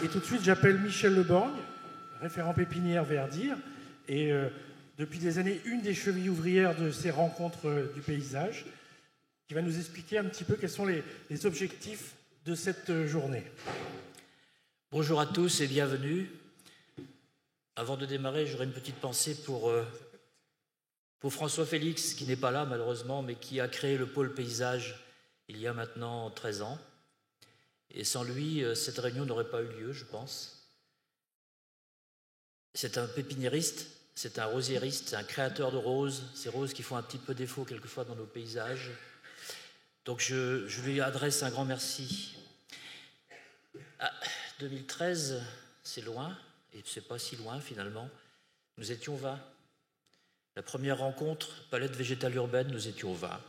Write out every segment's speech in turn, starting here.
Et tout de suite, j'appelle Michel Leborgne, référent pépinière Verdir, et depuis des années, une des chevilles ouvrières de ces rencontres du paysage, qui va nous expliquer un petit peu quels sont les objectifs de cette journée. Bonjour à tous et bienvenue. Avant de démarrer, j'aurais une petite pensée pour François Félix, qui n'est pas là malheureusement, mais qui a créé le pôle paysage il y a maintenant 13 ans. Et sans lui, cette réunion n'aurait pas eu lieu, je pense. C'est un pépiniériste, c'est un rosiériste, c'est un créateur de roses, ces roses qui font un petit peu défaut quelquefois dans nos paysages. Donc je lui adresse un grand merci. 2013, c'est loin, et c'est pas si loin finalement. Nous étions 20. La première rencontre, palette végétale urbaine, nous étions 20.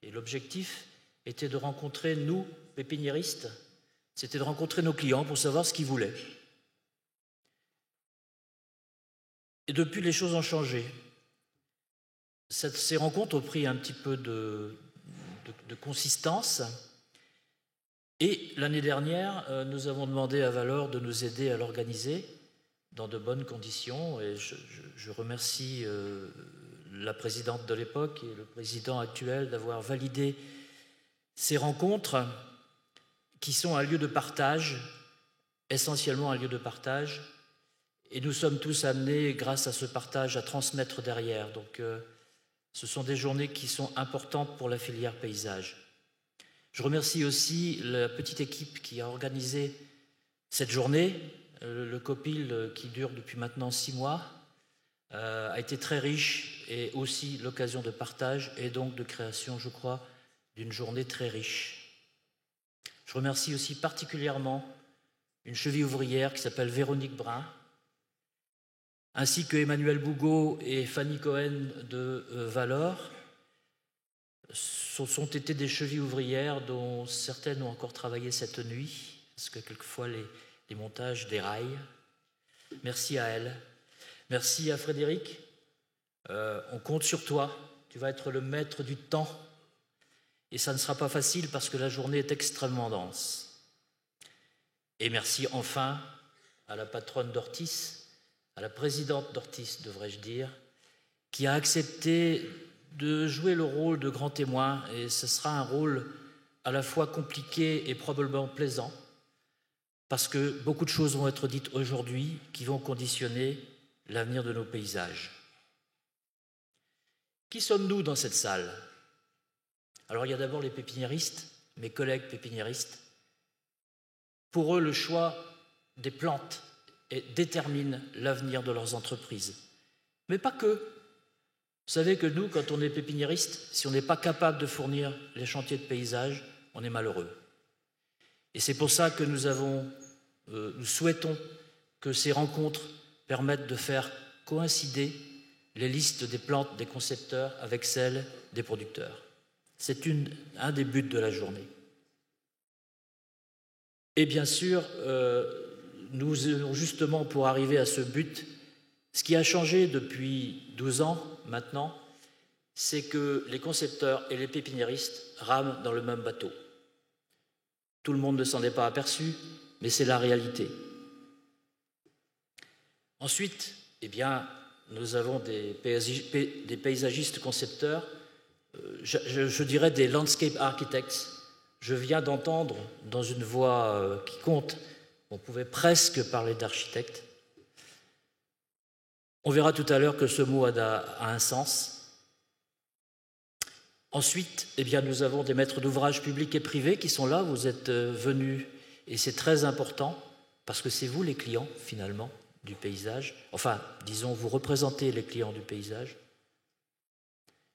Et l'objectif était de rencontrer, nous, pépiniéristes, c'était de rencontrer nos clients pour savoir ce qu'ils voulaient. Et depuis, les choses ont changé. Ces rencontres ont pris un petit peu de consistance. Et l'année dernière, nous avons demandé à Valor de nous aider à l'organiser dans de bonnes conditions. Et je remercie la présidente de l'époque et le président actuel d'avoir validé ces rencontres qui sont un lieu de partage, essentiellement un lieu de partage. Et nous sommes tous amenés, grâce à ce partage, à transmettre derrière. Donc, ce sont des journées qui sont importantes pour la filière paysage. Je remercie aussi la petite équipe qui a organisé cette journée. Le COPIL, qui dure depuis maintenant 6 mois, a été très riche et aussi l'occasion de partage et donc de création, je crois, d'une journée très riche. Je remercie aussi particulièrement une cheville ouvrière qui s'appelle Véronique Brun, ainsi que Emmanuel Bougot et Fanny Cohen de Valor. Ce sont été des chevilles ouvrières dont certaines ont encore travaillé cette nuit, parce que quelquefois les montages déraillent. Merci à elles. Merci à Frédéric. On compte sur toi. Tu vas être le maître du temps. Et ça ne sera pas facile parce que la journée est extrêmement dense. Et merci enfin à la patronne d'Ortis, à la présidente d'Ortis, devrais-je dire, qui a accepté de jouer le rôle de grand témoin, et ce sera un rôle à la fois compliqué et probablement plaisant, parce que beaucoup de choses vont être dites aujourd'hui qui vont conditionner l'avenir de nos paysages. Qui sommes-nous dans cette salle? Alors il y a d'abord les pépiniéristes, mes collègues pépiniéristes. Pour eux, le choix des plantes détermine l'avenir de leurs entreprises. Mais pas que. Vous savez que nous, quand on est pépiniériste, si on n'est pas capable de fournir les chantiers de paysage, on est malheureux. Et c'est pour ça que nous souhaitons que ces rencontres permettent de faire coïncider les listes des plantes des concepteurs avec celles des producteurs. C'est un des buts de la journée. Et bien sûr, nous avons justement pour arriver à ce but, ce qui a changé depuis 12 ans maintenant, c'est que les concepteurs et les pépiniéristes rament dans le même bateau. Tout le monde ne s'en est pas aperçu, mais c'est la réalité. Ensuite, eh bien, nous avons des paysagistes concepteurs, je dirais des landscape architects. Je viens d'entendre dans une voix qui compte, on pouvait presque parler d'architecte. On verra tout à l'heure que ce mot a un sens. Ensuite, eh bien, nous avons des maîtres d'ouvrage publics et privés qui sont là, vous êtes venus, et c'est très important, parce que c'est vous les clients, finalement, du paysage. Enfin, disons, vous représentez les clients du paysage.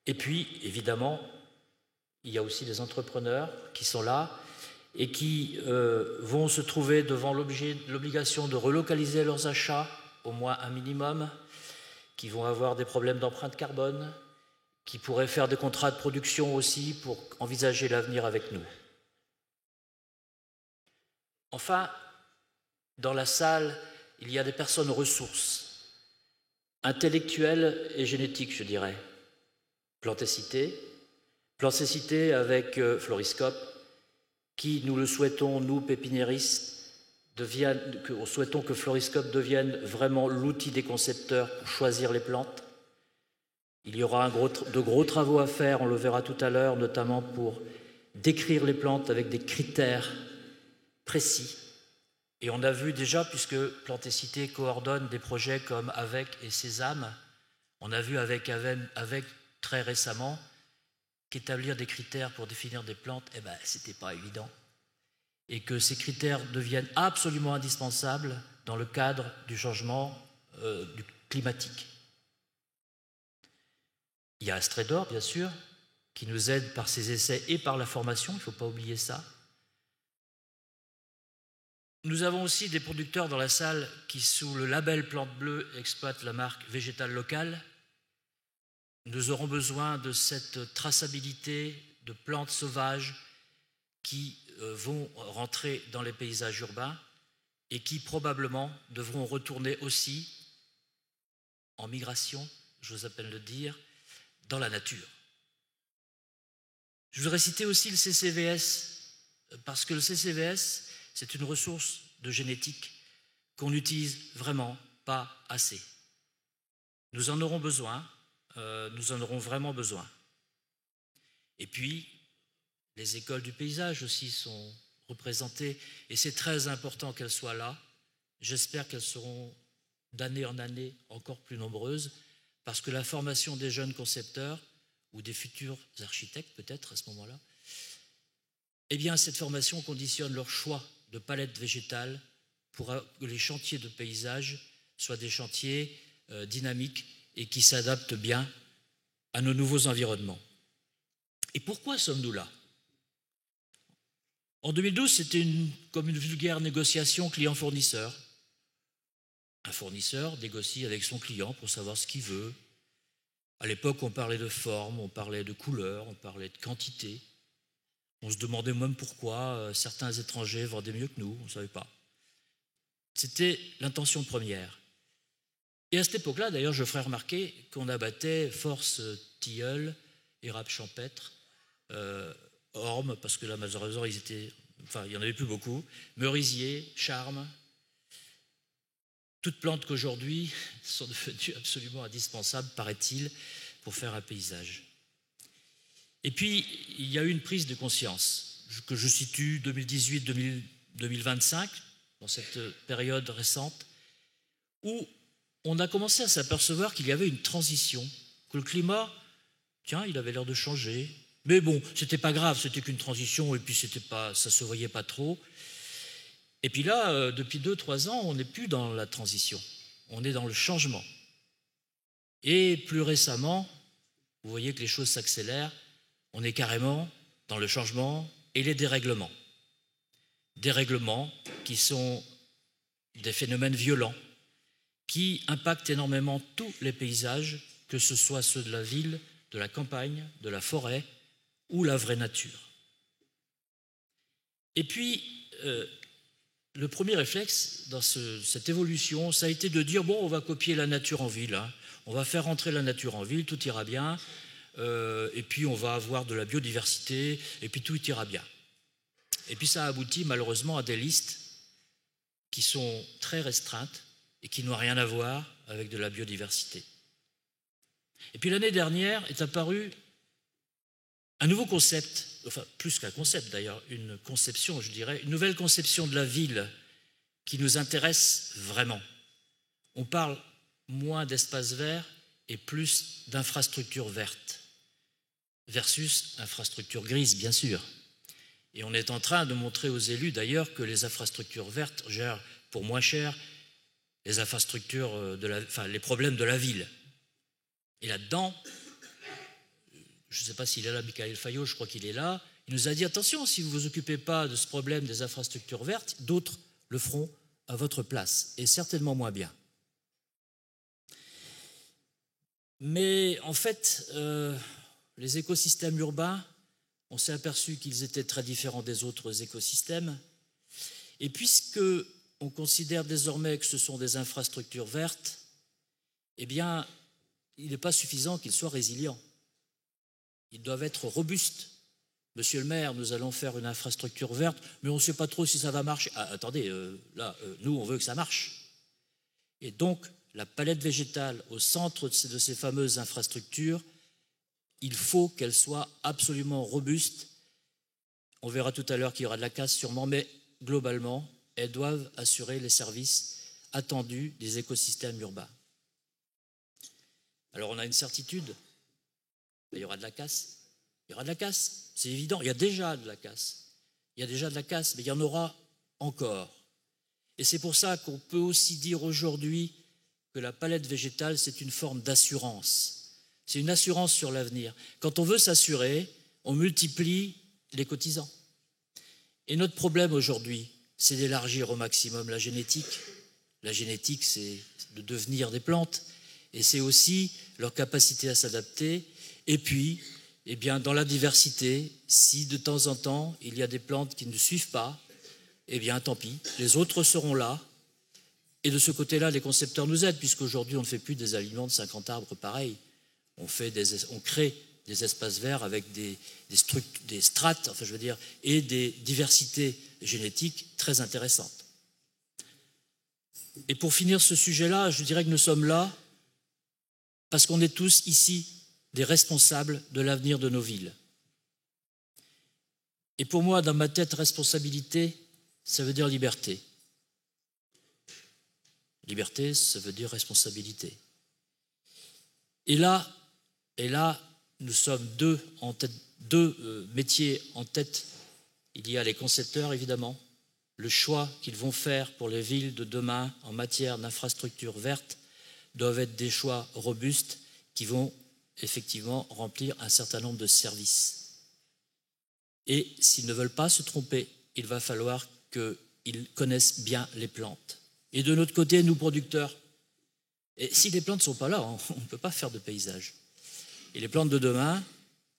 Et puis, évidemment, il y a aussi des entrepreneurs qui sont là et qui vont se trouver devant l'obligation de relocaliser leurs achats, au moins un minimum, qui vont avoir des problèmes d'empreinte carbone, qui pourraient faire des contrats de production aussi pour envisager l'avenir avec nous. Enfin, dans la salle, il y a des personnes ressources, intellectuelles et génétiques, je dirais. Plantécité avec Floriscope, qui, nous le souhaitons, nous, pépiniéristes, souhaitons que Floriscope devienne vraiment l'outil des concepteurs pour choisir les plantes. Il y aura de gros travaux à faire, on le verra tout à l'heure, notamment pour décrire les plantes avec des critères précis. Et on a vu déjà, puisque Plantécité coordonne des projets comme AVEC et Sésame, on a vu avec AVEC très récemment qu'établir des critères pour définir des plantes, ce n'était pas évident. Et que ces critères deviennent absolument indispensables dans le cadre du changement climatique. Il y a Astrédor, bien sûr, qui nous aide par ses essais et par la formation, il ne faut pas oublier ça. Nous avons aussi des producteurs dans la salle qui, sous le label Plante Bleue, exploitent la marque végétale locale. Nous aurons besoin de cette traçabilité de plantes sauvages qui vont rentrer dans les paysages urbains et qui probablement devront retourner aussi en migration, j'ose à peine le dire, dans la nature. Je voudrais citer aussi le CCVS, parce que le CCVS, c'est une ressource de génétique qu'on n'utilise vraiment pas assez. Nous en aurons besoin, nous en aurons vraiment besoin. Et puis, les écoles du paysage aussi sont représentées, et c'est très important qu'elles soient là. J'espère qu'elles seront d'année en année encore plus nombreuses, parce que la formation des jeunes concepteurs, ou des futurs architectes peut-être à ce moment-là, eh bien cette formation conditionne leur choix de palette végétale pour que les chantiers de paysage soient des chantiers dynamiques et qui s'adaptent bien à nos nouveaux environnements. Et pourquoi sommes-nous là ? En 2012, c'était comme une vulgaire négociation client-fournisseur. Un fournisseur négocie avec son client pour savoir ce qu'il veut. À l'époque, on parlait de forme, on parlait de couleur, on parlait de quantité. On se demandait même pourquoi certains étrangers vendaient mieux que nous, on ne savait pas. C'était l'intention première. Et à cette époque-là, d'ailleurs, je ferai remarquer qu'on abattait force tilleul, érable champêtre, orme, parce que là, malheureusement, il n'y en avait plus beaucoup, merisier, charme, toutes plantes qu'aujourd'hui sont devenues absolument indispensables, paraît-il, pour faire un paysage. Et puis, il y a eu une prise de conscience que je situe 2018-2025, dans cette période récente, où on a commencé à s'apercevoir qu'il y avait une transition, que le climat, tiens, il avait l'air de changer. Mais bon, c'était pas grave, c'était qu'une transition et puis ça se voyait pas trop. Et puis là, depuis 2-3 ans, on n'est plus dans la transition, on est dans le changement. Et plus récemment, vous voyez que les choses s'accélèrent, on est carrément dans le changement et les dérèglements. Dérèglements qui sont des phénomènes violents, qui impactent énormément tous les paysages, que ce soit ceux de la ville, de la campagne, de la forêt ou la vraie nature. Et puis, le premier réflexe dans cette évolution, ça a été de dire, bon, on va copier la nature en ville, hein. On va faire rentrer la nature en ville, tout ira bien, et puis on va avoir de la biodiversité, et puis tout ira bien. Et puis ça aboutit malheureusement à des listes qui sont très restreintes et qui n'ont rien à voir avec de la biodiversité. Et puis l'année dernière est apparu un nouveau concept, enfin plus qu'un concept d'ailleurs, une conception, je dirais, une nouvelle conception de la ville qui nous intéresse vraiment. On parle moins d'espaces verts et plus d'infrastructures vertes versus infrastructures grises, bien sûr. Et on est en train de montrer aux élus d'ailleurs que les infrastructures vertes gèrent pour moins cher les infrastructures, les problèmes de la ville. Et là-dedans, je ne sais pas s'il est là, Michael Fayot, je crois qu'il est là, il nous a dit, attention, si vous ne vous occupez pas de ce problème des infrastructures vertes, d'autres le feront à votre place, et certainement moins bien. Mais en fait, les écosystèmes urbains, on s'est aperçu qu'ils étaient très différents des autres écosystèmes, et puisque on considère désormais que ce sont des infrastructures vertes, eh bien, il n'est pas suffisant qu'ils soient résilients. Ils doivent être robustes, Monsieur le maire, nous allons faire une infrastructure verte, mais on ne sait pas trop si ça va marcher. Ah, attendez, nous, on veut que ça marche. Et donc, la palette végétale au centre de ces fameuses infrastructures, il faut qu'elle soit absolument robuste. On verra tout à l'heure qu'il y aura de la casse sûrement, mais globalement, elles doivent assurer les services attendus des écosystèmes urbains. Alors on a une certitude, il y aura de la casse. Il y aura de la casse, c'est évident, il y a déjà de la casse. Il y a déjà de la casse, mais il y en aura encore. Et c'est pour ça qu'on peut aussi dire aujourd'hui que la palette végétale, c'est une forme d'assurance. C'est une assurance sur l'avenir. Quand on veut s'assurer, on multiplie les cotisants. Et notre problème aujourd'hui, c'est d'élargir au maximum la génétique. La génétique, c'est le devenir des plantes, et c'est aussi leur capacité à s'adapter. Et puis, eh bien, dans la diversité, si de temps en temps, il y a des plantes qui ne suivent pas, eh bien, tant pis, les autres seront là. Et de ce côté-là, les concepteurs nous aident, puisqu'aujourd'hui, on ne fait plus des alignements de 50 arbres pareils. On crée des espaces verts avec des strates, enfin, je veux dire, et des diversités génétiques très intéressantes. Et pour finir ce sujet-là, je dirais que nous sommes là parce qu'on est tous ici des responsables de l'avenir de nos villes. Et pour moi, dans ma tête, responsabilité, ça veut dire liberté. Liberté, ça veut dire responsabilité. Et là, nous sommes deux métiers en tête. Il y a les concepteurs, évidemment, le choix qu'ils vont faire pour les villes de demain en matière d'infrastructures vertes doivent être des choix robustes qui vont effectivement remplir un certain nombre de services. Et s'ils ne veulent pas se tromper, il va falloir qu'ils connaissent bien les plantes. Et de notre côté, nous producteurs, et si les plantes ne sont pas là, on ne peut pas faire de paysage. Et les plantes de demain,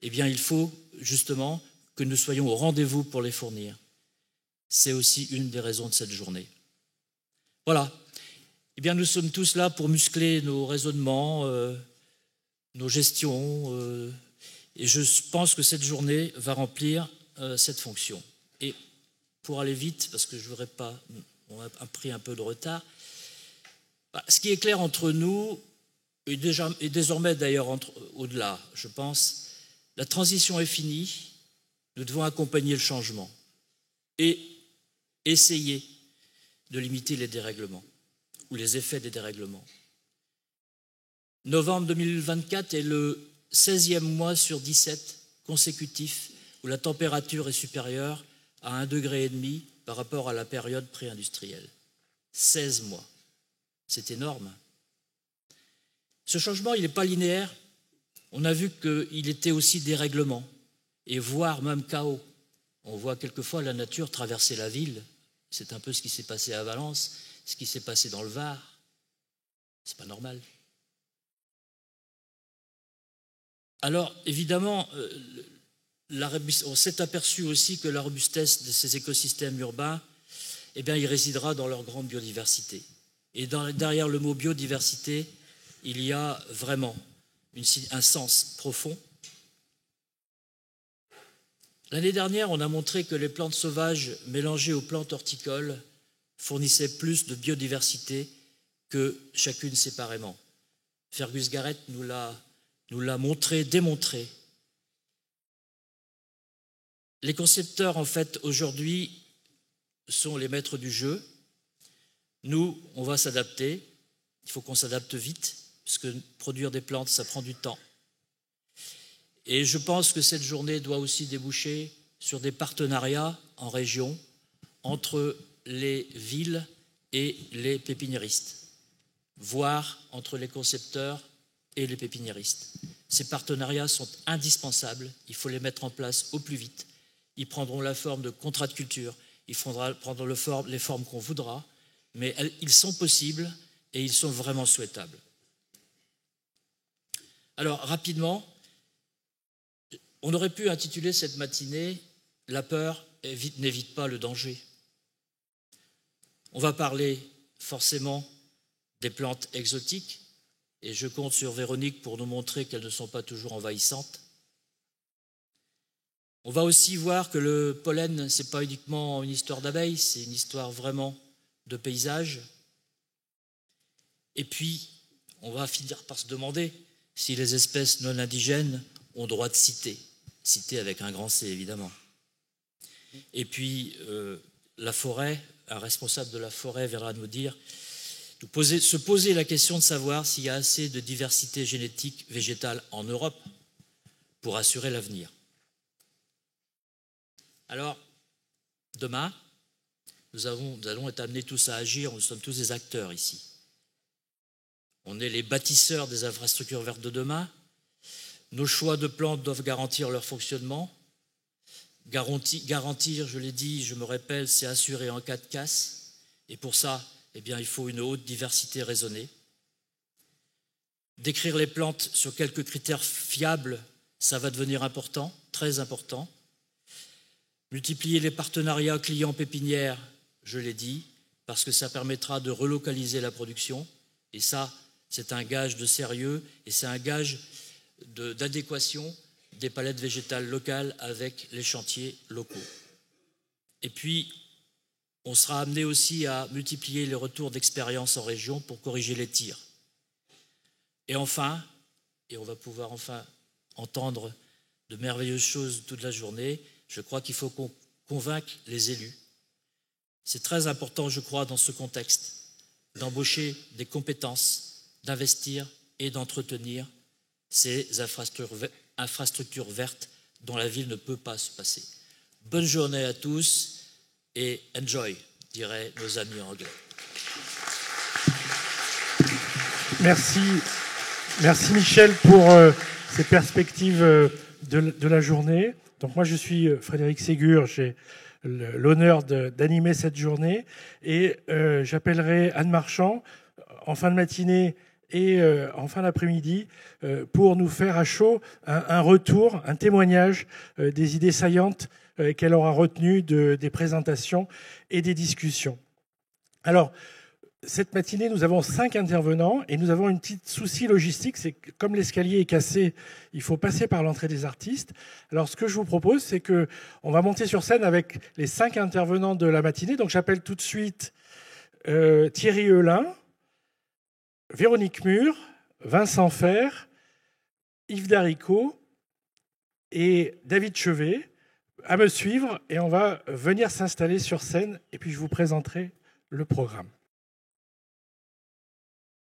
eh bien, il faut justement que nous soyons au rendez-vous pour les fournir. C'est aussi une des raisons de cette journée. Voilà. Eh bien, nous sommes tous là pour muscler nos raisonnements, nos gestions, et je pense que cette journée va remplir cette fonction. Et pour aller vite, parce que je ne voudrais pas, on a pris un peu de retard, ce qui est clair entre nous, et désormais d'ailleurs au-delà, je pense, la transition est finie, nous devons accompagner le changement et essayer de limiter les dérèglements ou les effets des dérèglements. Novembre 2024 est le 16e mois sur 17 consécutif où la température est supérieure à 1,5 degré par rapport à la période pré-industrielle. 16 mois. C'est énorme. Ce changement, il n'est pas linéaire. On a vu qu'il était aussi dérèglement et voire même chaos. On voit quelquefois la nature traverser la ville. C'est un peu ce qui s'est passé à Valence, ce qui s'est passé dans le Var. C'est pas normal. Alors, évidemment, on s'est aperçu aussi que la robustesse de ces écosystèmes urbains, eh bien, il résidera dans leur grande biodiversité. Et derrière le mot biodiversité, il y a vraiment un sens profond. L'année dernière, on a montré que les plantes sauvages mélangées aux plantes horticoles fournissaient plus de biodiversité que chacune séparément. Fergus Garrett nous l'a montré, démontré. Les concepteurs, en fait, aujourd'hui, sont les maîtres du jeu. Nous, on va s'adapter. Il faut qu'on s'adapte vite, puisque produire des plantes, ça prend du temps. Et je pense que cette journée doit aussi déboucher sur des partenariats en région entre les villes et les pépiniéristes, voire entre les concepteurs et les pépiniéristes. Ces partenariats sont indispensables, il faut les mettre en place au plus vite. Ils prendront la forme de contrats de culture, ils prendront les formes qu'on voudra, mais ils sont possibles et ils sont vraiment souhaitables. Alors, rapidement, on aurait pu intituler cette matinée « La peur n'évite pas le danger ». On va parler forcément des plantes exotiques, et je compte sur Véronique pour nous montrer qu'elles ne sont pas toujours envahissantes. On va aussi voir que le pollen, ce n'est pas uniquement une histoire d'abeilles, c'est une histoire vraiment de paysage. Et puis, on va finir par se demander si les espèces non indigènes ont droit de citer. Citer avec un grand C, évidemment. Et puis, la forêt, un responsable de la forêt viendra nous dire, se poser la question de savoir s'il y a assez de diversité génétique végétale en Europe pour assurer l'avenir. Alors, demain, nous allons être amenés tous à agir, nous sommes tous des acteurs ici. On est les bâtisseurs des infrastructures vertes de demain. Nos choix de plantes doivent garantir leur fonctionnement. Garantir, je l'ai dit, je me rappelle, c'est assurer en cas de casse. Et pour ça, eh bien, il faut une haute diversité raisonnée. Décrire les plantes sur quelques critères fiables, ça va devenir important, très important. Multiplier les partenariats clients-pépinières, je l'ai dit, parce que ça permettra de relocaliser la production. Et ça, c'est un gage de sérieux et c'est un gage d'adéquation des palettes végétales locales avec les chantiers locaux. Et puis, on sera amené aussi à multiplier les retours d'expérience en région pour corriger les tirs. Et enfin, et on va pouvoir enfin entendre de merveilleuses choses toute la journée, je crois qu'il faut qu'on convainque les élus. C'est très important, je crois, dans ce contexte, d'embaucher des compétences, d'investir et d'entretenir ces infrastructures vertes dont la ville ne peut pas se passer. Bonne journée à tous et enjoy, diraient nos amis anglais. Merci Michel pour ces perspectives de la journée. Donc moi je suis Frédéric Ségur, j'ai l'honneur d'animer cette journée et j'appellerai Anne Marchand en fin de matinée et en fin d'après-midi pour nous faire à chaud un retour, un témoignage des idées saillantes qu'elle aura retenues des présentations et des discussions. Alors, cette matinée, nous avons 5 intervenants et nous avons un petit souci logistique, c'est que comme l'escalier est cassé, il faut passer par l'entrée des artistes. Alors ce que je vous propose, c'est qu'on va monter sur scène avec les 5 intervenants de la matinée. Donc j'appelle tout de suite Thierry Eulin, Véronique Mur, Vincent Fer, Yves Daricot et David Chevet à me suivre et on va venir s'installer sur scène et puis je vous présenterai le programme.